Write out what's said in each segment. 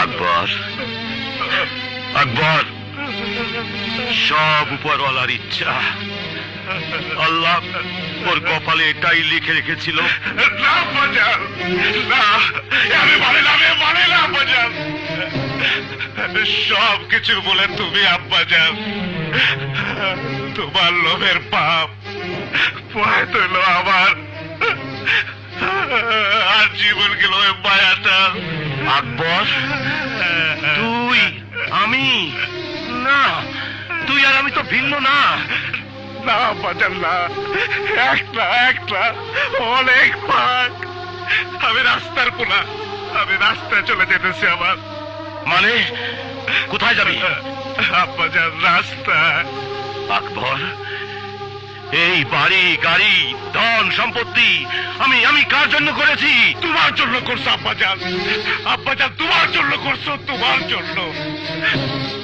আকবর, আকবর, সব উপরওয়ালার ইচ্ছা। আল্লাহ ওর কপালে এটাই লিখে রেখেছিল। না বাজান, না, আমি মানে না, মানে না বাজান। সব কিছু বলে তুমি আব্বাজান, তোমার লোভের পাপ পড়ে তুইল আমার, আর জীবন গেল মায়াটা। আকবর, তুই, আমি, না, তুই আর আমি তো ভিন্ন না। না বাজান না, একটা একটা অনেক ভাগ। আমি রাস্তার কোনা, আমি রাস্তায় চলে যেতেছি। আমার মানে কোথায় যাবি? আব্বাজান রাস্তায়। আকবর, এই বাড়ি গাড়ি ধন সম্পত্তি আমি আমি কার জন্য করেছি? তোমার জন্য করছো আব্বাজান, আব্বাজান তোমার জন্য করছো, তোমার জন্য।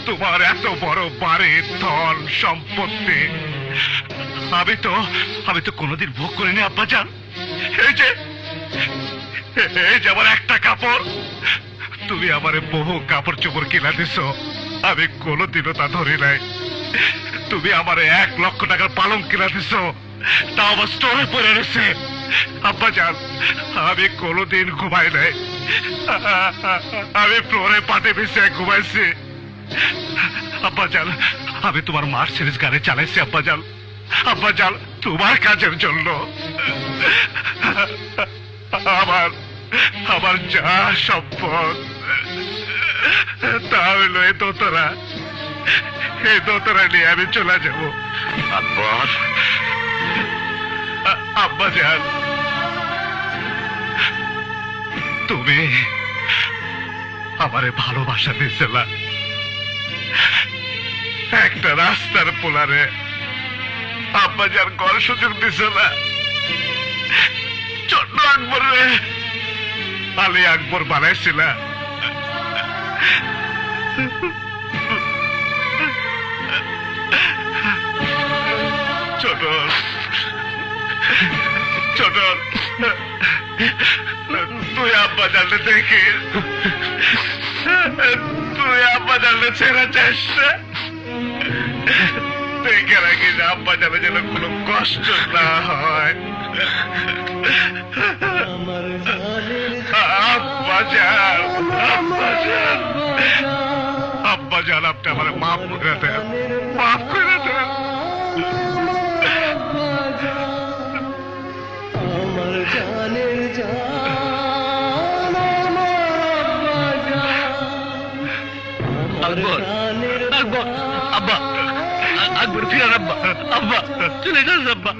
তোমার এত বড় বাড়ি ধন সম্পত্তি আমি তো কোনোদিন ভোগ করিনি আব্বাজান। এই যে আমার একটা কাপড়, তুমি আমারে বহু কাপড় চোপড় কিনা দিছো, আমি কোনোদিনও তা ধরি নাই। তুমি আমারে 1 লক্ষ টাকার পালং কিনা দিছো, তাও আমার স্টোরে পড়ে রয়েছে। আব্বাজান, আমি কোনোদিন ঘুমাই নাই, আমি ফ্লোরে পাটে বেশি ঘুমাইছি। আব্বাজান, আমি তোমার মার্সিডিজ গাড়ি চালাইছি আব্বাজান, আব্বাজান তোমার কাজের জন্য। আমার যা সম্পদ তা হইল এই দোতরা, এই দোতরা নিয়ে আমি চলে যাব। আকবর, আব্বাজান, তুমি আমারে ভালোবাসা দিয়েছিলা, একটা রাস্তার পোলারে আব্বাজান ঘর সুযোগ দিছিল। ছোট আকবর রে আলী আকবর বানাইছিল। ছোট ছোট তুই আব্বাজানকে দেখি, তুই আব্বাজানকে ছেড়ে চাস না, দেখে রাখি যে আব্বাজানের যেন কোনো কষ্ট না হয়। আব্বাজান, আব্বাজান, আব্বাজান, আপনি আমার মাফ করে দেন, মাফ করে দেন। আকবর, আকবর, আব্বা, আকবর ফিরান আব্বা, আব্বা চলে যান আব্বা।